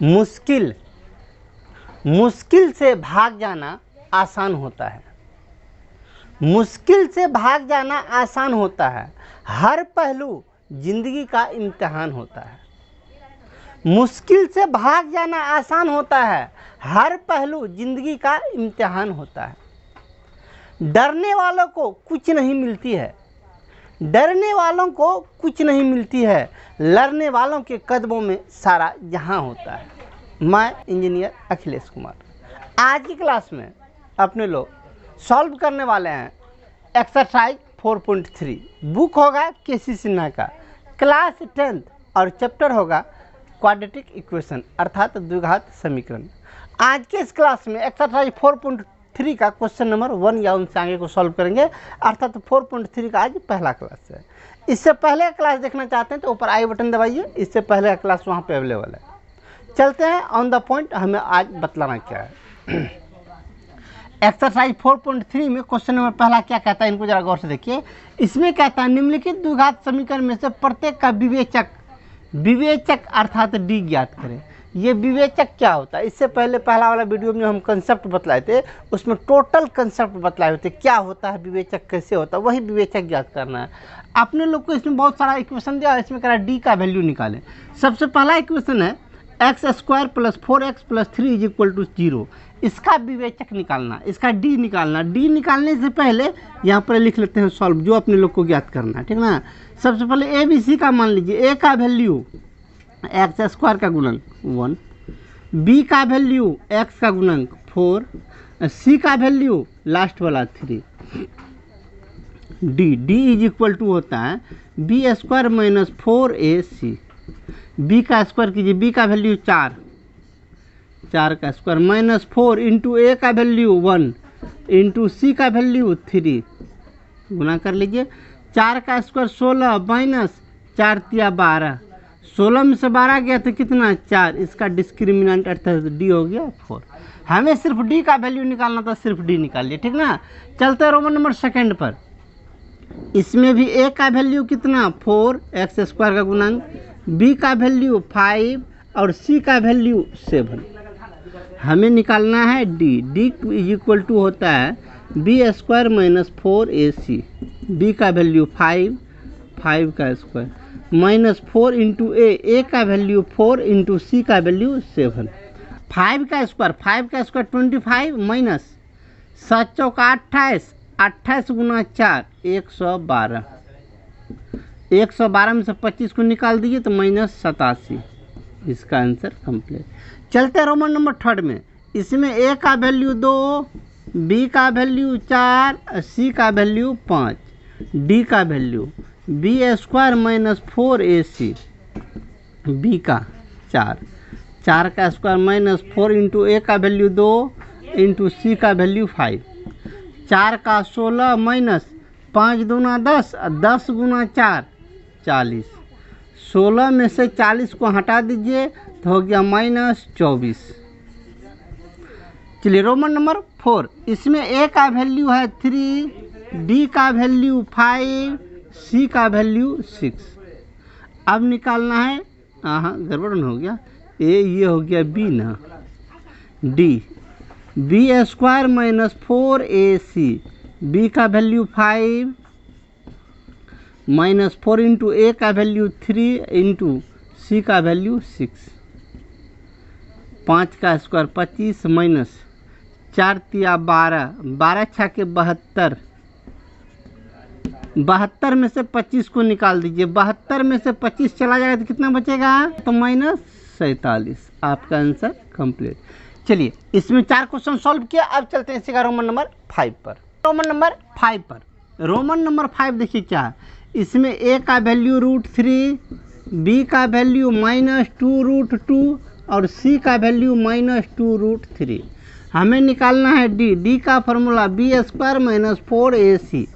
मुश्किल, मुश्किल से भाग जाना आसान होता है। मुश्किल से भाग जाना आसान होता है, हर पहलू जिंदगी का इम्तिहान होता है। मुश्किल से भाग जाना आसान होता है, हर पहलू जिंदगी का इम्तिहान होता है। डरने वालों को कुछ नहीं मिलती है, डरने वालों को कुछ नहीं मिलती है, लड़ने वालों के कदमों में सारा जहां होता है। मैं इंजीनियर अखिलेश कुमार। आज की क्लास में अपने लोग सॉल्व करने वाले हैं एक्सरसाइज 4.3। बुक होगा केसी सिन्हा का, क्लास 10th और चैप्टर होगा क्वाड्रेटिक इक्वेशन अर्थात द्विघात समीकरण। आज के इस क्लास में एक्सरसाइज 4.3 का क्वेश्चन नंबर 1 या उनसे आगे को सॉल्व करेंगे, अर्थात 4.3 का आज पहला क्लास है। इससे पहले का क्लास देखना चाहते हैं तो ऊपर आई बटन दबाइए, इससे पहले का क्लास वहाँ पे अवेलेबल है। चलते हैं ऑन द पॉइंट, हमें आज बतलाना क्या है। एक्सरसाइज 4.3 में क्वेश्चन नंबर पहला क्या कहता है, इनको जरा गौर से देखिए। इसमें कहता है निम्नलिखित द्विघात समीकरण में से प्रत्येक का विवेचक, विवेचक अर्थात डी ज्ञात करें। ये विवेचक क्या होता है, इससे पहले पहला वाला वीडियो में हम कंसेप्ट बतलाए थे, उसमें टोटल कंसेप्ट बतलाए हुए थे, क्या होता है विवेचक, कैसे होता है, वही विवेचक ज्ञात करना है। अपने लोग को इसमें बहुत सारा इक्वेशन दिया, इसमें कह रहा है डी का वैल्यू निकालें। सबसे पहला इक्वेशन है x² + 4x + 3 = 0। इसका विवेचक निकालना, इसका डी निकालना। डी निकालने से पहले यहाँ पर लिख लेते हैं सॉल्व, जो अपने लोग को ज्ञात करना है, ठीक ना। सबसे पहले ए बी सी का मान लीजिए। ए का वैल्यू x² का गुणक 1, बी का वैल्यू x का गुणक 4, सी का वैल्यू लास्ट वाला 3। डी = होता है b² - 4ac। बी का स्क्वायर कीजिए, बी का वैल्यू 4, 4 का स्क्वायर -4 इंटू ए का वैल्यू 1 इंटू सी का वैल्यू 3, गुना कर लीजिए। 4 का स्क्वायर 16 माइनस 4 × 12, 16 में से 12 गया तो कितना 4, इसका डिस्क्रिमिनेंट अर्थात डी हो गया 4। हमें सिर्फ डी का वैल्यू निकालना था, सिर्फ डी निकालिए, ठीक ना। चलते हैं रोमन नंबर सेकेंड पर। इसमें भी ए का वैल्यू कितना 4 x² का गुणक, बी का वैल्यू 5 और सी का वैल्यू 7। हमें निकालना है डी। डी = होता है b² - 4ac। बी का वैल्यू 5, 5 का स्क्वायर -4 इंटू ए का वैल्यू 4 इंटू सी का वैल्यू 7। 5 का स्क्वायर 25 माइनस 7 चौका 28, 28 गुना 4 112। 112 में से 25 को निकाल दीजिए तो -87। इसका आंसर कंप्लीट। चलते हैं रोमन नंबर थर्ड में। इसमें ए का वैल्यू 2, बी का वैल्यू 4, सी का वैल्यू 5, डी का वैल्यू b² - 4ac, बी का 4, 4 का स्क्वायर -4 इंटू ए का वैल्यू 2 इंटू सी का वैल्यू 5, 4 का 16 माइनस 5 दूना 10, 10 गुना 4 40। 16 में से 40 को हटा दीजिए तो हो गया -24। चलिए रोमन नंबर 4। इसमें ए का वैल्यू है 3, डी का वैल्यू 5, सी का वैल्यू 6। अब निकालना है, हाँ गड़बड़ हो गया, ये हो गया बी ना। डी b² - 4ac, बी का वैल्यू 5 -4 इंटू ए का वैल्यू 3 इंटू सी का वैल्यू 6। 5 का स्क्वायर 25 माइनस 4 × 12, 12 × 6 = 72। 72 में से 25 को निकाल दीजिए। 72 में से 25 चला जाएगा तो कितना बचेगा, तो -47। आपका आंसर कंप्लीट। चलिए इसमें 4 क्वेश्चन सॉल्व किया। अब चलते हैं इसी का रोमन नंबर 5 पर। रोमन नंबर 5 पर, रोमन नंबर 5 देखिए क्या है। इसमें ए का वैल्यू √3, बी का वैल्यू -2√2 और सी का वैल्यू -2√3। हमें निकालना है डी। डी का फॉर्मूला b² - 4ac,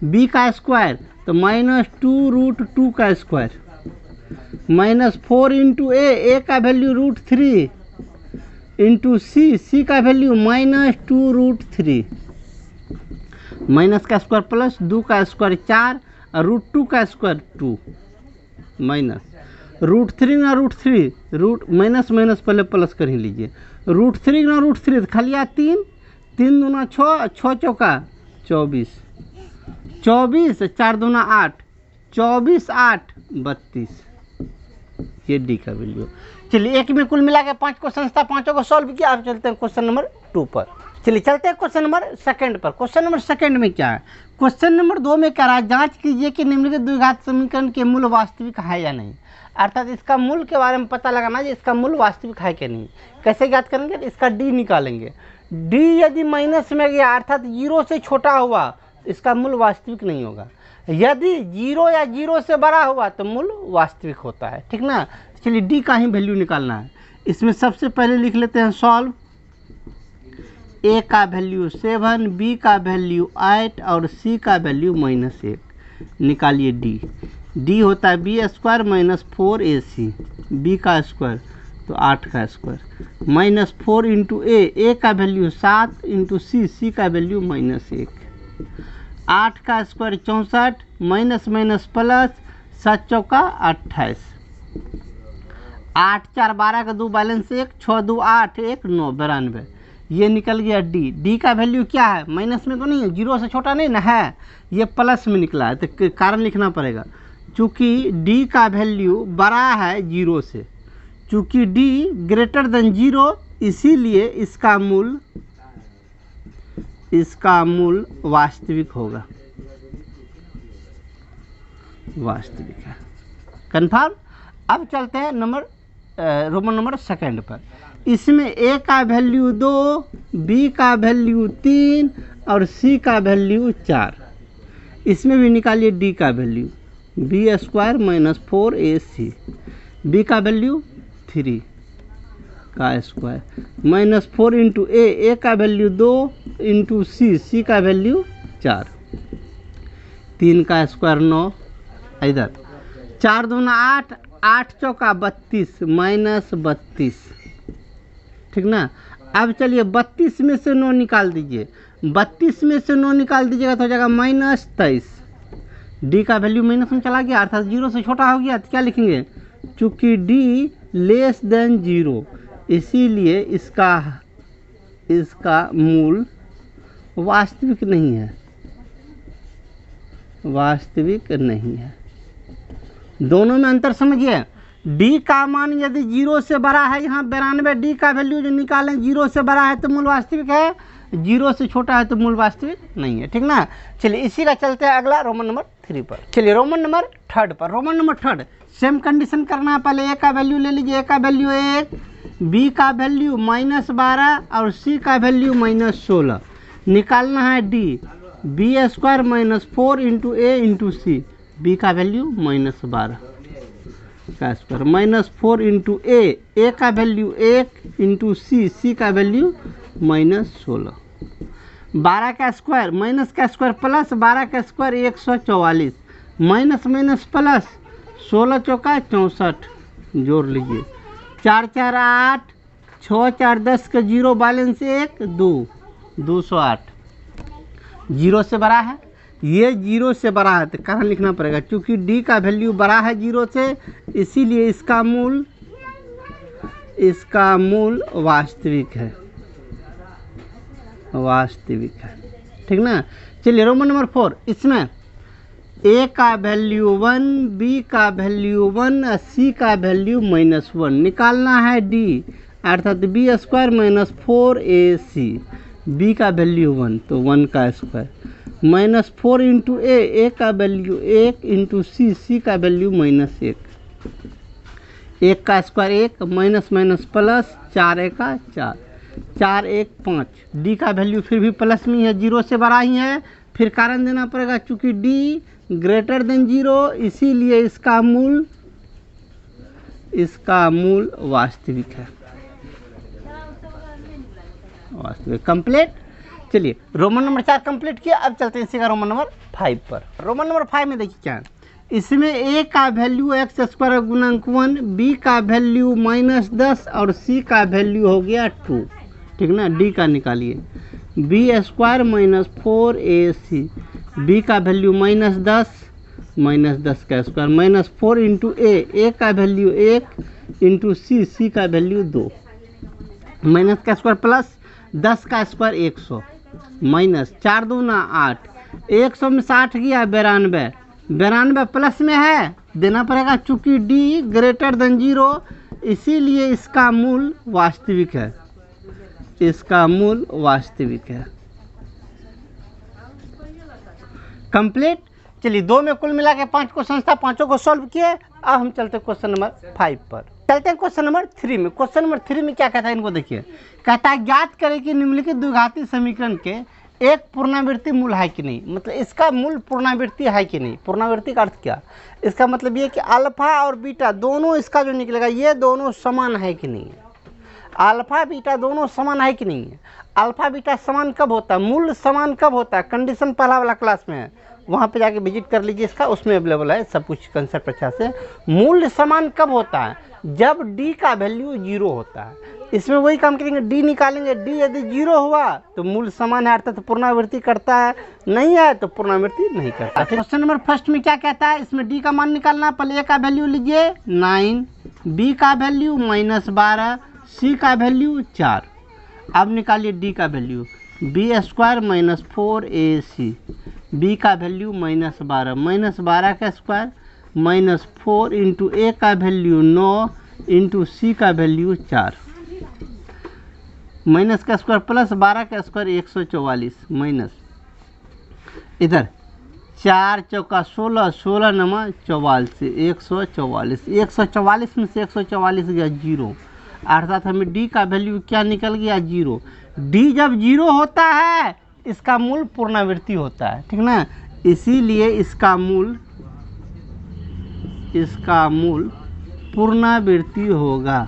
बी का स्क्वायर तो -2√2 का स्क्वायर -4 इंटू ए का वैल्यू √3 इंटू सी का वैल्यू -2√3। माइनस का स्क्वायर प्लस 2 का स्क्वायर 4 और √2 का स्क्वायर 2 माइनस √3 ना √3, रूट माइनस माइनस पहले प्लस कर ही लीजिए। √3 ना √3 तो खाली 3, 3 दूना 6, 6 चौका 24, 24 4 दूना 8, 24 8 32, ये डी का वैल्यू। चलिए एक में कुल मिला के 5 क्वेश्चन था, पांचों को सॉल्व किया। अब चलते हैं क्वेश्चन नंबर 2 पर। चलिए चलते हैं क्वेश्चन नंबर 2 पर। क्वेश्चन नंबर 2 में क्या है? क्वेश्चन नंबर 2 में कह रहा है जांच कीजिए कि निम्नलिखित द्विघात समीकरण के मूल वास्तविक है या नहीं। अर्थात इसका मूल के बारे में पता लगाना है, इसका मूल वास्तविक है कि नहीं। कैसे ज्ञात करेंगे? इसका डी निकालेंगे। डी यदि माइनस में गया अर्थात 0 से छोटा हुआ, इसका मूल वास्तविक नहीं होगा। यदि 0 या 0 से बड़ा हुआ तो मूल वास्तविक होता है, ठीक ना। चलिए डी का ही वैल्यू निकालना है। इसमें सबसे पहले लिख लेते हैं सॉल्व। ए का वैल्यू 7, बी का वैल्यू 8 और सी का वैल्यू -1। निकालिए डी। डी होता है b² - 4ac, बी का स्क्वायर तो 8 का स्क्वायर, -4 इंटू ए का वैल्यू 7 इंटू सी का वैल्यू -1। 8 का स्क्वायर 64, माइनस माइनस प्लस, 7 चौका 28, 8 4 12 का 2 बैलेंस 1, 6 2 8 1 9 92। ये निकल गया डी। डी का वैल्यू क्या है? माइनस में तो नहीं है, 0 से छोटा नहीं ना है, ये प्लस में निकला है तो कारण लिखना पड़ेगा। चूँकि डी का वैल्यू बड़ा है 0 से, चूँकि डी ग्रेटर देन 0, इसीलिए इसका मूल वास्तविक होगा, वास्तविक है। कन्फर्म। अब चलते हैं रोमन नंबर 2 पर। इसमें ए का वैल्यू 2, बी का वैल्यू 3 और सी का वैल्यू 4। इसमें भी निकालिए डी का वैल्यू। b² - 4ac, बी का वैल्यू 3 का स्क्वायर, -4 इंटू ए का वैल्यू 2 इंटू सी का वैल्यू 4, 3 का स्क्वायर 9, इधर 4 दूना 8, 8 चौका 32, -32, ठीक ना। अब चलिए 32 में से 9 निकाल दीजिए। 32 में से 9 निकाल दीजिएगा तो हो जाएगा -23। डी का वैल्यू माइनस में चला गया अर्थात 0 से छोटा हो गया, तो क्या लिखेंगे? चूँकि डी लेस देन 0, इसीलिए इसका मूल वास्तविक नहीं है, वास्तविक नहीं है। दोनों में अंतर समझिए। डी का मान यदि 0 से बड़ा है, यहाँ 92, डी का वैल्यू जो निकालें 0 से बड़ा है तो मूल वास्तविक है, 0 से छोटा है तो मूल वास्तविक नहीं है, ठीक ना। चलिए इसी का चलते हैं अगला रोमन नंबर 3 पर। चलिए रोमन नंबर 3 पर। रोमन नंबर 3 सेम कंडीशन करना है। पहले ए का वैल्यू ले लीजिए, ए का वैल्यू 1, बी का वैल्यू -12 और सी का वैल्यू -16। निकालना है डी। b² - 4 इंटू ए इंटू सी, बी का वैल्यू -12 का स्क्वायर, -4 इंटू ए का वैल्यू 1 इंटू सी का वैल्यू -16। 12 का स्क्वायर माइनस का स्क्वायर प्लस 12 का स्क्वायर 144, माइनस माइनस प्लस, 16 चौका 64, जोड़ लीजिए। 4 4 8, 6 4 10 का 0 बैलेंस 1 2, 208। 0 से बड़ा है, ये 0 से बड़ा है तो कारण लिखना पड़ेगा। क्योंकि डी का वैल्यू बड़ा है 0 से, इसीलिए इसका मूल वास्तविक है, वास्तविक है, ठीक ना। चलिए रोमन नंबर 4। इसमें ए का वैल्यू 1, बी का वैल्यू 1, सी का वैल्यू -1। निकालना है डी अर्थात b² - 4ac, बी का वैल्यू 1 तो 1 का स्क्वायर, -4 इंटू ए का वैल्यू 1 इंटू सी का वैल्यू -1। 1 का स्क्वायर 1, माइनस माइनस प्लस, 4 1 का 4, 4 1 5। डी का वैल्यू फिर भी प्लस में है, 0 से बड़ा ही है, फिर कारण देना पड़ेगा। चूँकि डी ग्रेटर देन 0, इसीलिए इसका मूल वास्तविक है, वास्तविक। कंप्लीट। चलिए रोमन नंबर 4 कंप्लीट किया। अब चलते हैं इसी का रोमन नंबर 5 पर। रोमन नंबर 5 में देखिए क्या है। इसमें ए का वैल्यू x² गुणक 1, बी का वैल्यू -10 और सी का वैल्यू हो गया 2, ठीक ना। डी का निकालिए। b² - 4ac, बी का वैल्यू -10 माइनस 10 का स्क्वायर माइनस 4 इंटू ए का वैल्यू 1 इंटू सी का वैल्यू 2 माइनस का स्क्वायर प्लस 10 का स्क्वायर 100 माइनस 4 दूना 8 100 में 60 गया 92 92 प्लस में है देना पड़ेगा चूंकि डी ग्रेटर देन 0 इसीलिए इसका मूल वास्तविक है, इसका मूल वास्तविक है। कंप्लीट। चलिए 2 में कुल मिला के 5 क्वेश्चन था, पांचों को सॉल्व किए। अब हम चलते हैं क्वेश्चन नंबर 5 पर। चलते हैं क्वेश्चन नंबर 3 में। क्वेश्चन नंबर 3 में क्या कहता है इनको देखिए। कहता है ज्ञात करें कि निम्नलिखित द्विघाती समीकरण के एक पूर्णावृत्ति मूल है कि नहीं। मतलब इसका मूल पूर्णावृत्ति है कि नहीं। पूर्णावृत्ति का अर्थ क्या, इसका मतलब ये कि अल्फा और बीटा दोनों इसका जो निकलेगा ये दोनों समान है कि नहीं है। अल्फा बीटा दोनों समान है कि नहीं है। अल्फा बीटा समान कब होता है, मूल समान कब होता है। कंडीशन पहला वाला क्लास में है, वहाँ पे जाके विजिट कर लीजिए, इसका उसमें अवेलेबल है सब कुछ कंसेप्ट अच्छा से। मूल समान कब होता है, जब डी का वैल्यू 0 होता है। इसमें वही काम करेंगे, डी निकालेंगे, डी यदि 0 हुआ तो मूल समान है अर्थात पूर्णावृत्ति करता है, नहीं है तो पूर्णावृत्ति नहीं करता। क्वेश्चन नंबर फर्स्ट में क्या कहता है, इसमें डी का मान निकालना। पहले ए का वैल्यू लीजिए 9, बी का वैल्यू -12, सी का वैल्यू 4। अब निकालिए डी का value, B square -4ac, B का वैल्यू -12, -12 का स्क्वायर -4 इंटू ए का वैल्यू 9 इंटू सी का वैल्यू 4, माइनस का स्क्वायर प्लस 12 का स्क्वायर 144 माइनस इधर 4 चौका 16, 16 नमा 44 144, 144 में से 144 गया 0 अर्थात हमें डी का वैल्यू क्या निकल गया 0। डी जब 0 होता है इसका मूल पूर्णावृत्ति होता है, ठीक ना। इसीलिए इसका मूल पूर्णावृत्ति होगा।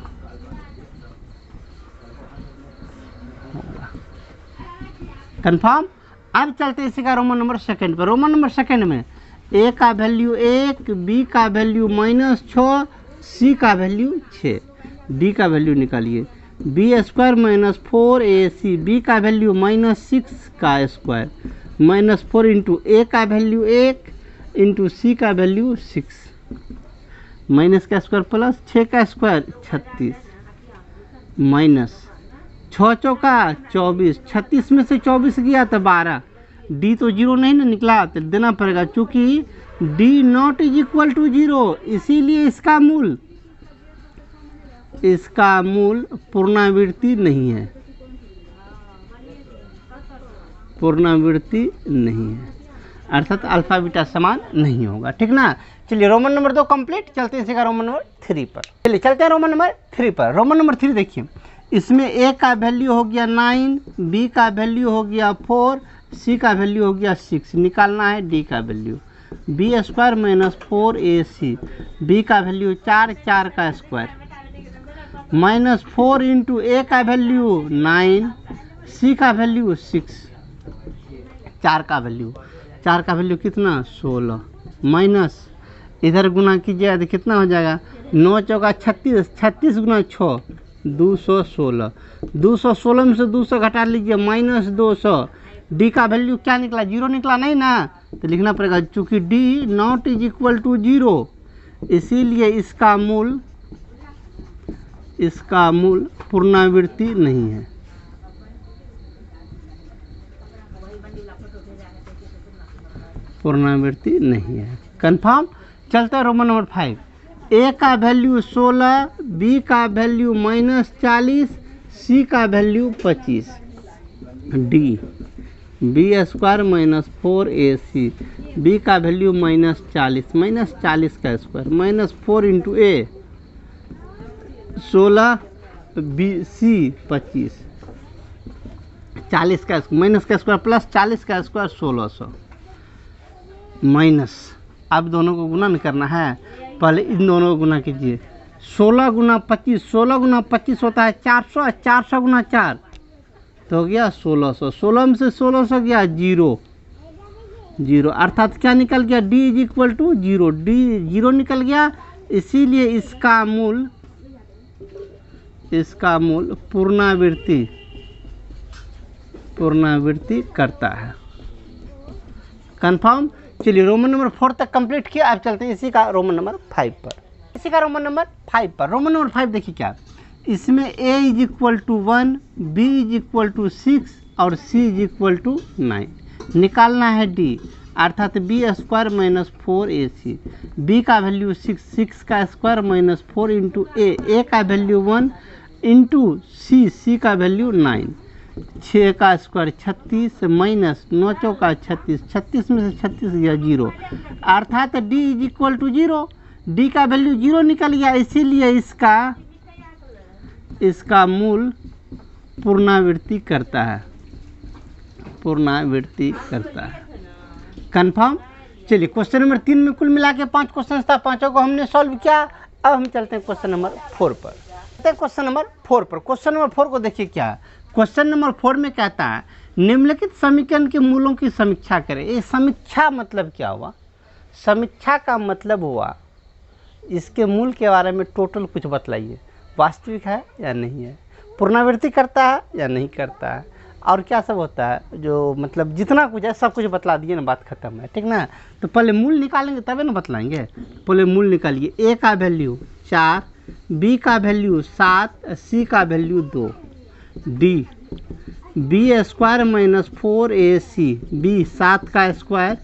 कंफर्म। अब चलते इसी का रोमन नंबर सेकंड पर। रोमन नंबर सेकंड में ए का वैल्यू 1, बी का वैल्यू -6, सी का वैल्यू 6। डी का वैल्यू निकालिए, बी स्क्वायर -4ac, बी का वैल्यू -6 का स्क्वायर -4 इंटू ए का वैल्यू 1 इंटू सी का वैल्यू 6, माइनस का स्क्वायर प्लस 6 का स्क्वायर 36 माइनस 6 चौका 24, 36 में से 24 गया तो 12। डी तो 0 नहीं ना निकला तो देना पड़ेगा चूँकि D not is equal to 0 इसीलिए इसका मूल पूर्णावृत्ति नहीं है, पूर्णावृत्ति नहीं है अर्थात अल्फा बीटा समान नहीं होगा, ठीक ना। चलिए रोमन नंबर 2 कंप्लीट। चलते हैं इसी का रोमन नंबर 3 पर। चलिए चलते हैं रोमन नंबर 3 पर। रोमन नंबर 3 देखिए, इसमें ए का वैल्यू हो गया 9, बी का वैल्यू हो गया 4, सी का वैल्यू हो गया 6। निकालना है डी का value, B square -4ac, B का वैल्यू 4, 4 का स्क्वायर -4 इंटू ए का वैल्यू 9, सी का वैल्यू 6, 4 का वैल्यू कितना 16 माइनस इधर गुना कीजिए तो कितना हो जाएगा 9 चौका 36, 36 गुना 6 216, 216 में से 200 घटा लीजिए -200। डी का वैल्यू क्या निकला 0 निकला नहीं ना, तो लिखना पड़ेगा चूँकि D not is equal to 0 इसीलिए इसका मूल पूर्णावृत्ति नहीं है। पूर्णावृत्ति नहीं है। कंफर्म। चलता है रोमन नंबर 5। ए का वैल्यू 16, बी का वैल्यू -40, सी का value 25। D B square -4ac, B का वैल्यू -40, -40 का square -4 into A 16, B C 25, 40 का माइनस का स्क्वायर प्लस 40 का स्क्वायर 1600 माइनस। अब दोनों को गुना नहीं करना है, पहले इन दोनों को गुना कीजिए। 16 गुना 25, 16 गुना 25 होता है 400, 400 गुना 4 तो हो गया 1600, 16 में से 1600 गया 0 अर्थात क्या निकल गया D is equal to 0। D 0 निकल गया इसीलिए इसका मूल पूर्णावृत्ति करता है। कंफर्म। चलिए रोमन नंबर 4 तक कंप्लीट किया। अब चलते हैं इसी का रोमन नंबर 5 पर। इसी का रोमन नंबर 5 पर, रोमन नंबर 5 देखिए क्या, इसमें a is equal to 1, b is equal to 6 और c इज इक्वल टू 9। निकालना है d, अर्थात B square minus 4ac। b का वैल्यू 6, 6 का स्क्वायर माइनस 4 इंटू a का वैल्यू 1 इंटू c का वैल्यू 9। 6 का स्क्वायर 36 माइनस 9 चौका 36, 36 में से 36 गया 0, अर्थात d is equal to 0। d का वैल्यू 0 निकल गया, इसीलिए इसका मूल पुनरावृत्ति करता है, पुनरावृत्ति करता है। कंफर्म। चलिए क्वेश्चन नंबर 3 में कुल मिला के 5 क्वेश्चन था, पांचों को हमने सॉल्व किया। अब हम चलते हैं क्वेश्चन नंबर 4 पर। क्वेश्चन नंबर 4 पर, क्वेश्चन नंबर 4 को देखिए क्या, क्वेश्चन नंबर 4 में कहता है निम्नलिखित समीकरण के मूलों की समीक्षा करें। ये समीक्षा मतलब क्या हुआ? समीक्षा का मतलब हुआ इसके मूल के बारे में टोटल कुछ बतलाइए, वास्तविक है या नहीं है, पुनरावृत्ति करता है या नहीं करता है, और क्या सब होता है, जो मतलब जितना कुछ है सब कुछ बतला दिए ना, बात खत्म है, ठीक ना। तो पहले मूल निकालेंगे तभी ना बतलाएंगे। पहले मूल निकालिए, a का वैल्यू 4, b का वैल्यू 7, c का value 2, d b square minus 4ac, b 7 का स्क्वायर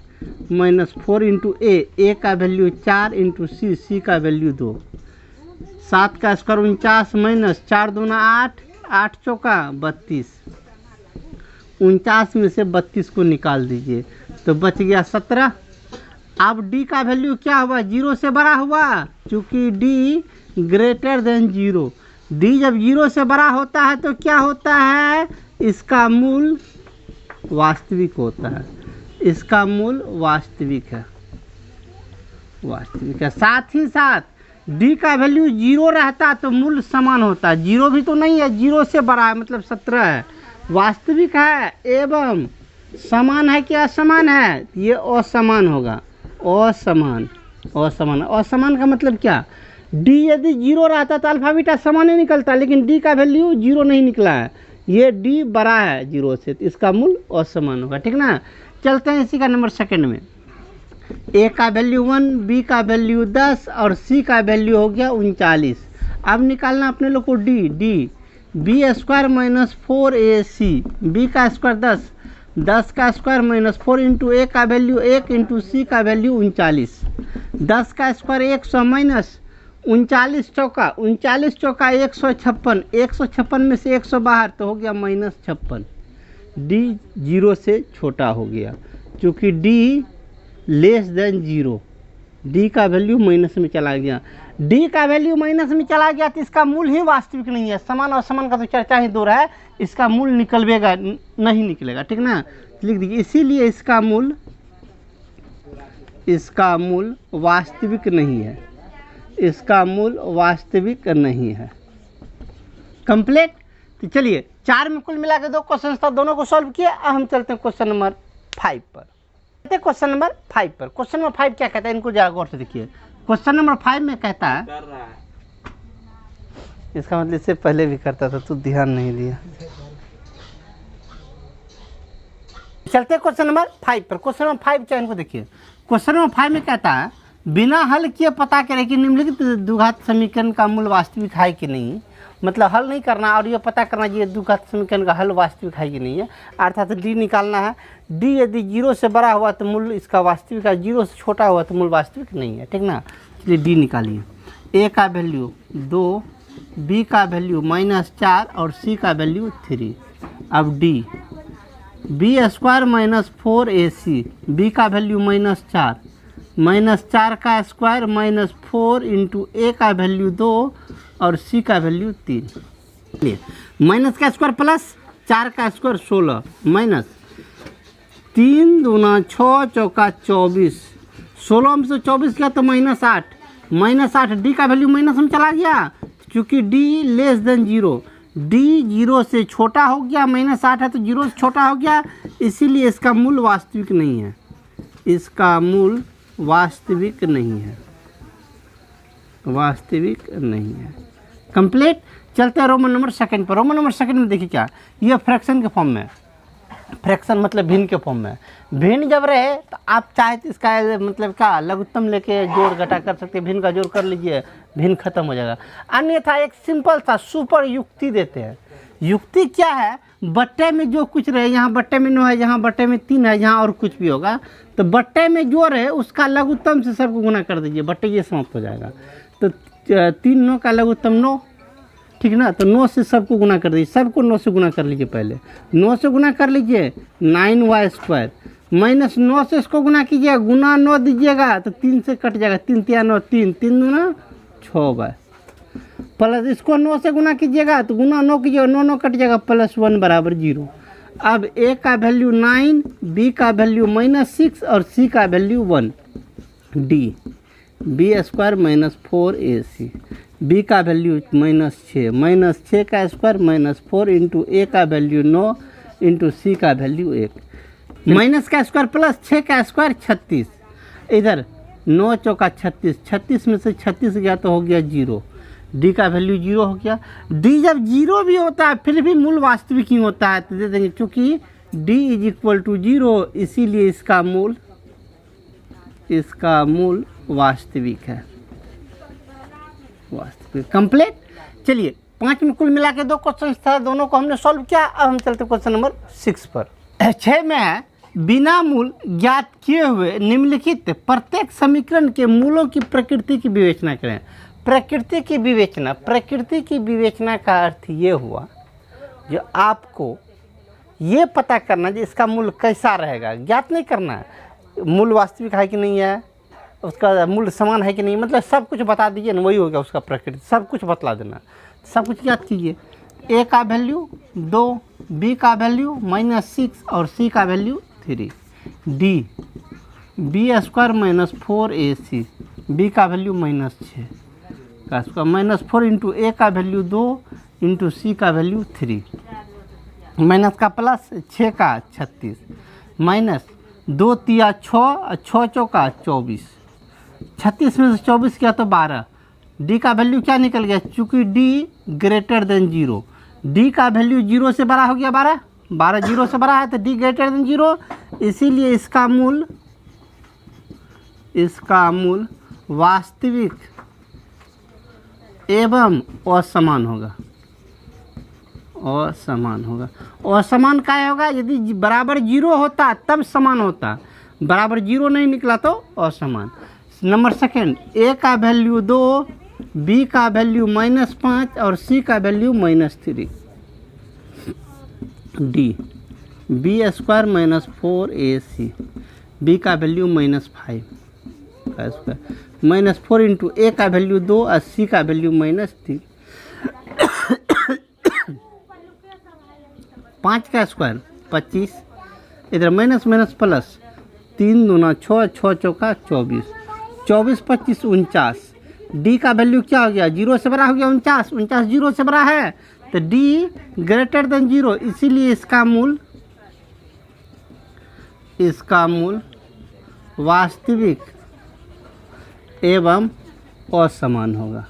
माइनस 4 इंटू a का वैल्यू 4 इंटू c का वैल्यू 2, 7 का स्क्वायर 49 माइनस 4 दूना 8, 8 चौका 32, 49 में से 32 को निकाल दीजिए तो बच गया 17। अब d का वैल्यू क्या हुआ? 0 से बड़ा हुआ, चूँकि d ग्रेटर देन 0। d जब 0 से बड़ा होता है तो क्या होता है? इसका मूल वास्तविक होता है, इसका मूल वास्तविक है, वास्तविक है। साथ ही साथ d का वैल्यू 0 रहता तो मूल समान होता, 0 भी तो नहीं है, 0 से बड़ा है मतलब 17 है, वास्तविक है एवं समान है कि असमान है? ये असमान होगा, असमान, असमान। असमान का मतलब क्या? d यदि 0 रहता तो अल्फा बीटा समान ही निकलता, लेकिन d का वैल्यू 0 नहीं निकला है, ये d बड़ा है 0 से, तो इसका मूल असमान होगा, ठीक ना। चलते हैं इसी का नंबर सेकंड में, a का वैल्यू 1, b का वैल्यू 10 और c का वैल्यू हो गया 39। अब निकालना अपने लोग को d b square minus 4ac, b का स्क्वायर 10, 10 का स्क्वायर माइनस 4 इंटू a का वैल्यू 1 इंटू c का वैल्यू 39, 10 का स्क्वायर 100 माइनस 39 चौका 156, 156 में से 100 बाहर तो हो गया माइनस 56। d 0 से छोटा हो गया, क्योंकि d लेस देन 0, d का वैल्यू माइनस में चला गया, d का वैल्यू माइनस में चला गया तो इसका मूल ही वास्तविक नहीं है। समान और समान का तो चर्चा ही दूर है, इसका मूल निकलवेगा नहीं निकलेगा, ठीक ना। लिख दीजिए, इसीलिए इसका मूल वास्तविक नहीं है, इसका मूल वास्तविक नहीं है। कंप्लीट। तो चलिए 4 में कुल मिला के 2 क्वेश्चन था, दोनों को सॉल्व किया। अब हम चलते हैं क्वेश्चन नंबर 5 पर। क्वेश्चन नंबर 5 पर, क्वेश्चन नंबर 5 क्या कहता है, इनको जरा गौर से देखिए। क्वेश्चन नंबर 5 में कहता है, इसका मतलब इससे पहले भी करता था, तू ध्यान नहीं दिया। चलते क्वेश्चन नंबर 5 पर। क्वेश्चन नंबर 5 क्या, इनको देखिए। क्वेश्चन नंबर 5 में कहता है बिना हल किए पता करें कि निम्नलिखित द्विघात समीकरण का मूल वास्तविक है कि नहीं। मतलब हल नहीं करना और ये पता करना ये द्विघात समीकरण का हल वास्तविक है कि नहीं है, अर्थात d निकालना है। d यदि 0 से बड़ा हुआ तो मूल इसका वास्तविक है, 0 से छोटा हुआ तो मूल वास्तविक नहीं है, ठीक ना। इसलिए d निकालिए, a का वैल्यू 2, b का वैल्यू -4 और c का वैल्यू 3। अब d b square minus 4ac, b का वैल्यू -4, -4 का स्क्वायर -4 इंटू a का वैल्यू 2 और c का वैल्यू 3। माइनस का स्क्वायर प्लस 4 का स्क्वायर 16 माइनस 3 दूना 6 चौका 24, 16 में से 24 गया तो -8, -8 d का वैल्यू माइनस में चला गया, क्योंकि d लेस देन 0, d 0 से छोटा हो गया, -8 है तो 0 से छोटा हो गया, इसीलिए इसका मूल वास्तविक नहीं है, इसका मूल वास्तविक नहीं है, वास्तविक नहीं है। कंप्लीट। चलते हैं रोमन नंबर सेकंड पर। रोमन नंबर सेकंड में देखिए क्या, ये फ्रैक्शन के फॉर्म में, फ्रैक्शन मतलब भिन्न के फॉर्म में। भिन्न जब रहे तो आप चाहे तो इसका मतलब क्या लघुत्तम लेके जोड़ घटा कर सकते हैं, भिन्न का जोड़ कर लीजिए, भिन्न खत्म हो जाएगा। अन्यथा एक सिंपल सा सुपर युक्ति देते हैं। युक्ति क्या है, बट्टे में जो कुछ रहे, यहाँ बट्टे में 9 है, यहाँ बट्टे में 3 है, यहाँ और कुछ भी होगा, तो बट्टे में जो रहे उसका लघुत्तम से सबको गुना कर दीजिए, बट्टे ये समाप्त हो जाएगा। तो 3 9 का लघुत्तम 9, ठीक ना, तो 9 से सबको गुना कर दीजिए, सबको 9 से गुना कर लीजिए। पहले 9 से गुना कर लीजिए 9y² माइनस 9 से इसको गुना कीजिए, गुना 9 दीजिएगा तो 3 से कट जाएगा, 3 3 9 3 3 दूना 6y, प्लस इसको 9 से गुना कीजिएगा तो गुना 9 कीजिएगा, 9 9 कट जाएगा, +1 बराबर 0। अब a का वैल्यू 9, b का वैल्यू -6 और c का value 1, d b² -4ac, b का वैल्यू -6 का स्क्वायर -4 इंटू a का वैल्यू 9 इंटू c का वैल्यू 1, माइनस का स्क्वायर प्लस 6 का स्क्वायर 36, इधर 9 चौका 36, 36 में से 36 गया तो हो गया 0, d का वैल्यू 0 हो गया। d जब 0 भी होता है फिर भी मूल वास्तविक ही होता है, तो दे देंगे चूँकि d = 0 इसीलिए इसका मूल वास्तविक है, वास्तविक। कंप्लीट। चलिए 5 में कुल मिला के 2 क्वेश्चन था, दोनों को हमने सॉल्व किया। अब हम चलते क्वेश्चन नंबर 6 पर। 6 में है, बिना मूल ज्ञात किए हुए निम्नलिखित प्रत्येक समीकरण के मूलों की प्रकृति की विवेचना करें। प्रकृति की विवेचना का अर्थ ये हुआ जो आपको ये पता करना कि इसका मूल कैसा रहेगा, ज्ञात नहीं करना है, मूल वास्तविक है कि नहीं है, उसका मूल समान है कि नहीं, मतलब सब कुछ बता दीजिए ना, वही होगा उसका प्रकृति, सब कुछ बतला देना, सब कुछ याद कीजिए। a का वैल्यू 2, b का वैल्यू -6 और c का value 3, d b² -4ac, b का वैल्यू -6 का स्क्वायर -4 इंटू a का वैल्यू 2 इंटू c का वैल्यू 3, माइनस का प्लस 6 का 36, माइनस 2 तिया 6, 6 चौका 24, 36 में से 24 किया तो 12, d का वैल्यू क्या निकल गया, चूँकि d > 0, d का वैल्यू 0 से बड़ा हो गया, 12 0 से बड़ा है तो d > 0, इसीलिए इसका मूल वास्तविक एवं असमान होगा, असमान का होगा, यदि बराबर 0 होता तब समान होता, बराबर 0 नहीं निकला तो असमान। नंबर सेकंड, a का वैल्यू 2, b का वैल्यू -5 और c का value -3, d b² -4ac, b का वैल्यू -5 का स्क्वायर, -4 इंटू a का वैल्यू 2 और c का वैल्यू -3, 5 का स्क्वायर 25, इधर माइनस प्लस 3 दूना 6, 6 चौका 24, 24 25 49, d का वैल्यू क्या हो गया, 0 से बड़ा हो गया, 49 0 से बड़ा है तो d > 0, इसीलिए इसका मूल वास्तविक एवं असमान होगा,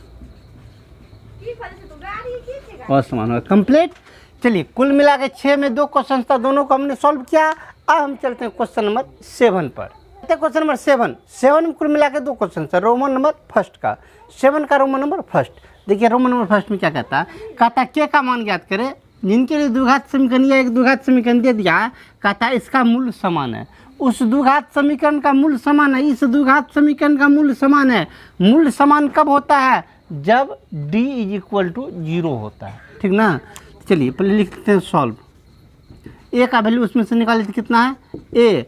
कंप्लीट। चलिए कुल मिला के 6 में 2 क्वेश्चन था, दोनों को हमने सॉल्व किया। अब हम चलते हैं क्वेश्चन नंबर 7 पर। क्वेश्चन नंबर 7 में कुल मिला के 2 क्वेश्चन था, रोमन नंबर फर्स्ट का, 7 का रोमन नंबर फर्स्ट। देखिए रोमन नंबर फर्स्ट में क्या कहता है, के का मान ज्ञात करें, जिनके लिए द्विघात समीकरण या एक द्विघात समीकरण दे दिया है, कहता है इसका मूल समान है, उस द्विघात समीकरण का मूल समान है, इस द्विघात समीकरण का मूल समान है। मूल समान कब होता है, जब d = 0 होता है, ठीक ना। चलिए पहले लिख लेते हैं सॉल्व। a का वैल्यू उसमें से निकाले तो कितना है, a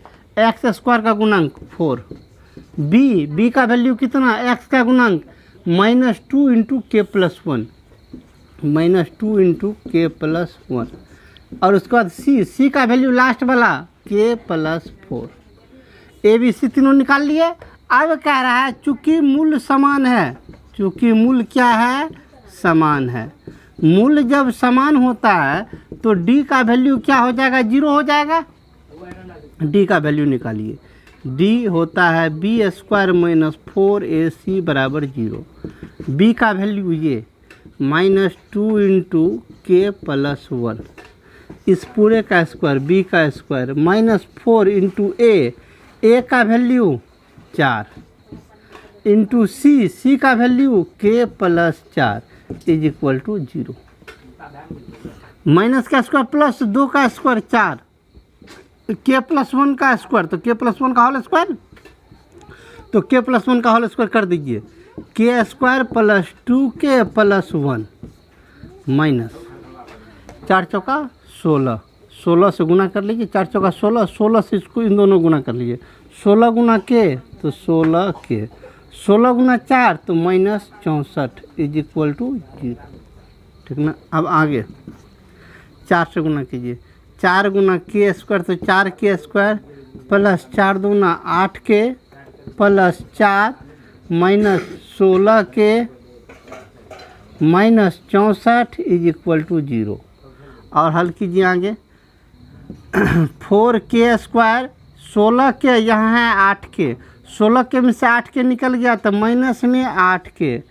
x² का गुणांक 4, b का वैल्यू कितना, x का गुणांक -2 इंटू k + 1, -2 इंटू k + 1, और उसके बाद c का वैल्यू लास्ट वाला k + 4, a b c तीनों निकाल लिए। अब कह रहा है चूँकि मूल समान है, चूँकि मूल क्या है, समान है, मूल जब समान होता है तो d का वैल्यू क्या हो जाएगा, 0 हो जाएगा। d का वैल्यू निकालिए, d होता है b² -4ac = 0, b का वैल्यू ये -2 इंटू k + 1, इस पूरे का स्क्वायर बी का स्क्वायर माइनस 4 इंटू ए का वैल्यू 4 इंटू सी का वैल्यू के plus 4 is equal to 0। Minus का स्क्वायर प्लस 2 का स्क्वायर 4 के प्लस 1 का स्क्वायर, तो के प्लस 1 का होल स्क्वायर, तो के प्लस 1 का होल स्क्वायर कर दीजिए, के square plus 2k plus 1 minus 4 चौका 16, 16 से गुना कर लीजिए, 4 चौका 16, 16 से इसको इन दोनों गुना कर लीजिए, 16 गुना के तो 16k, 16 गुना 4 तो माइनस 64 इज इक्वल टू 0। ठीक ना। अब आगे 4 से गुना कीजिए, 4 गुना के स्क्वायर तो 4k स्क्वायर प्लस 4 दूना 8k plus 4 minus 16k minus 64 is equal to 0। और हल कीजिए आगे 4k स्क्वायर 16k यहाँ है 8k, 16k में से 8k निकल गया तो माइनस में 8k,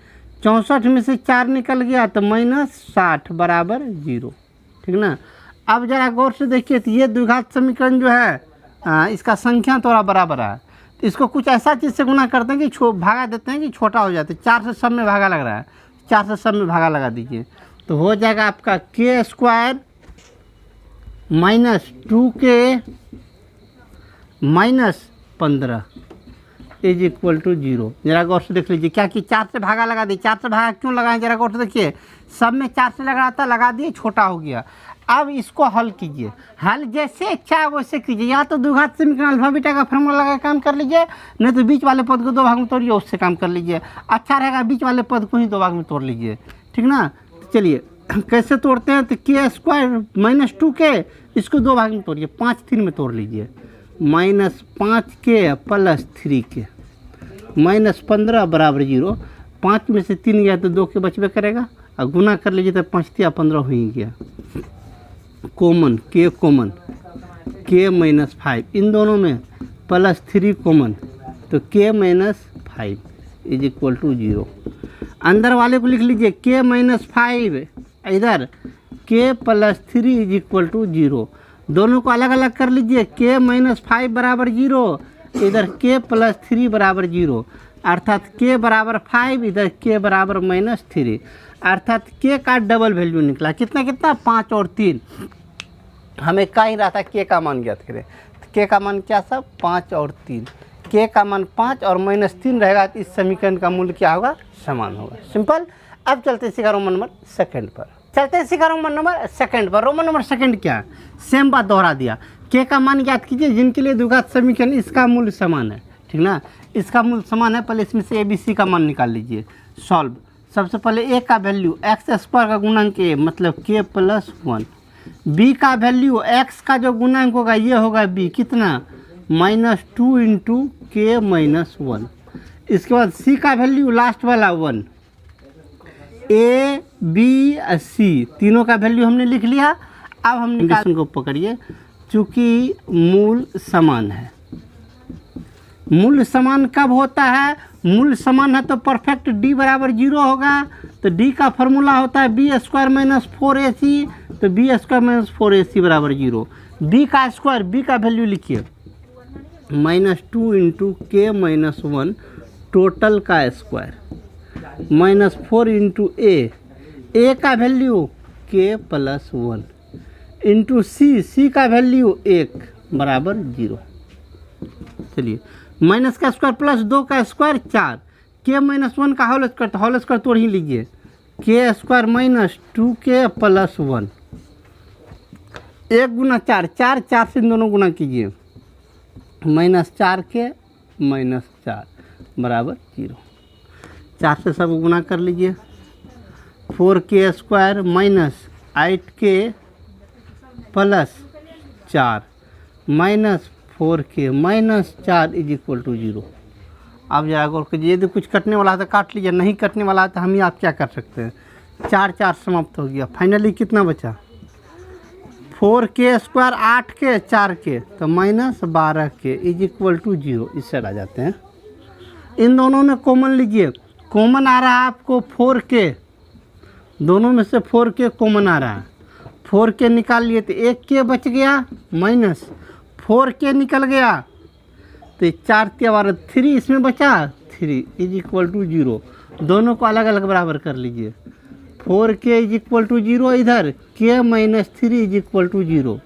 64 में से 4 निकल गया तो माइनस 60 बराबर 0। ठीक ना। अब जरा गौर से देखिए तो ये द्विघात समीकरण जो है इसका संख्या थोड़ा बराबर है, तो इसको कुछ ऐसा चीज़ से गुना करते हैं कि भागा देते हैं कि छोटा हो जाता है। 4 से सब में भागा लग रहा है, 4 से सब में भागा लगा दीजिए तो हो जाएगा आपका K square minus 2k minus 15 is equal to 0। जरा गौर से देख लीजिए, क्या कि 4 से भागा लगा दिए, 4 से भागा क्यों लगाएं, जरा गौर से देखिए, सब में 4 से लग रहा था, लगा दिए, छोटा हो गया। अब इसको हल कीजिए, हल जैसे इच्छा है वैसे कीजिए, या तो द्विघात समीकरण अल्फा बीटा का फॉर्मूला लगा काम कर लीजिए, नहीं तो बीच वाले पद को 2 भाग में तोड़िए, उससे काम कर लीजिए। अच्छा रहेगा बीच वाले पद को ही 2 भाग में तोड़ लीजिए। ठीक ना। चलिए कैसे तोड़ते हैं, तो के स्क्वायर माइनस 2k इसको 2 भाग में तोड़िए, 5 3 में तोड़ लीजिए, minus 5k plus 3k minus 15 बराबर 0। 5 में से 3 गया तो 2 के बचबे करेगा, और गुना कर लीजिए तो 5 या 15 हो ही गया। कॉमन के माइनस 5, इन दोनों में प्लस 3 कॉमन तो के माइनस 5 इज इक्वल टू 0। अंदर वाले को लिख लीजिए के माइनस 5, इधर के प्लस 3 इज इक्वल टू 0। दोनों को अलग अलग कर लीजिए, के माइनस 5 बराबर 0, इधर के प्लस 3 बराबर 0, अर्थात के बराबर 5, इधर के बराबर माइनस 3, अर्थात के का डबल वैल्यू निकला। कितना कितना 5 और 3, हमें कह ही रहा था के का मान ज्ञात करें, तो के का मान क्या सब 5 और 3, के का मान 5 और माइनस 3 रहेगा तो इस समीकरण का मूल्य क्या होगा, समान होगा। सिंपल। अब चलते हैं रोमन नंबर सेकंड पर, रोमन नंबर सेकंड पर। रोमन नंबर सेकंड क्या है, सेम बात दोहरा दिया, के का मान ज्ञात कीजिए जिनके लिए द्विघात समीकरण इसका मूल्य समान है। ठीक ना, इसका मूल्य समान है, पहले इसमें से ABC का मान निकाल लीजिए, सॉल्व। सबसे पहले ए का वैल्यू एक्स स्क्वायर का गुणांक ए मतलब के प्लस 1, बी का वैल्यू एक्स का जो गुणांक होगा ये होगा बी, कितना माइनस 2 इंटू के माइनस 1। इसके बाद सी का वैल्यू लास्ट वाला 1, ए बी सी तीनों का वैल्यू हमने लिख लिया। अब हम निकाल को पकड़िए, चूँकि मूल समान है। मूल समान कब होता है, मूल समान है तो परफेक्ट डी बराबर 0 होगा, तो डी का फॉर्मूला होता है बी स्क्वायर माइनस 4ac, तो बी स्क्वायर माइनस 4ac बराबर 0। बी का स्क्वायर, बी का वैल्यू लिखिए माइनस 2 इंटू के माइनस 1 टोटल का स्क्वायर माइनस 4 इंटू ए का वैल्यू के प्लस 1 इंटू सी का वैल्यू 1 बराबर 0। चलिए माइनस का स्क्वायर प्लस 2 का स्क्वायर 4, के माइनस 1 का होल स्क्वायर, तो होल स्क्वायर तोड़ ही लीजिए, के स्क्वायर माइनस 2k प्लस 1, 1 गुना 4, 4 से दोनों गुना कीजिए, माइनस 4k माइनस 4 बराबर 0। 4 से सब गुना कर लीजिए, 4k square minus 8k plus 4 minus 4k minus 4 is equal to 0। आप जरा गौर कीजिए, यदि कुछ कटने वाला है तो काट लीजिए, नहीं कटने वाला है तो हम ही आप क्या कर सकते हैं, 4 समाप्त हो गया। फाइनली कितना बचा, 4k स्क्वायर 8k 4k तो minus 12k is equal to 0। इससे आ जाते हैं, इन दोनों में कॉमन लीजिए, कॉमन आ रहा है आपको 4k, दोनों में से 4k कॉमन आ रहा है, 4k निकाल लिए तो 1k बच गया, माइनस 4k निकल गया तो 4 3 3, इसमें बचा 3 इज इक्वल टू 0। दोनों को अलग अलग बराबर कर लीजिए। 4k इज इक्वल टू 0 इधर, k minus 3 is equal to 0,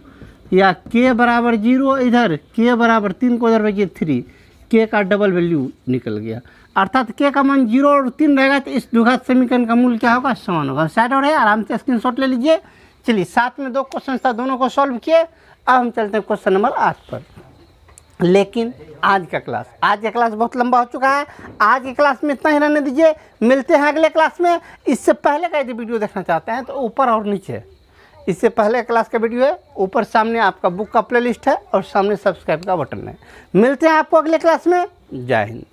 या k बराबर 0 इधर, k बराबर 3 को उधर भेजिए 3, k का डबल वैल्यू निकल गया। अर्थात k का मान 0 और 3 रहेगा तो इस द्विघात समीकरण का मूल्य क्या होगा, समान होगा। साइड और है, आराम से स्क्रीनशॉट ले लीजिए। चलिए, साथ में 2 क्वेश्चन था, दोनों को सॉल्व किए। अब हम चलते हैं क्वेश्चन नंबर 8 पर। लेकिन आज का क्लास बहुत लंबा हो चुका है। आज की क्लास में इतना ही रहने दीजिए, मिलते हैं अगले क्लास में। इससे पहले का यदि वीडियो देखना चाहते हैं तो ऊपर और नीचे, इससे पहले क्लास का वीडियो है, ऊपर सामने आपका बुक का प्लेलिस्ट है और सामने सब्सक्राइब का बटन है। मिलते हैं आपको अगले क्लास में। जय हिंद।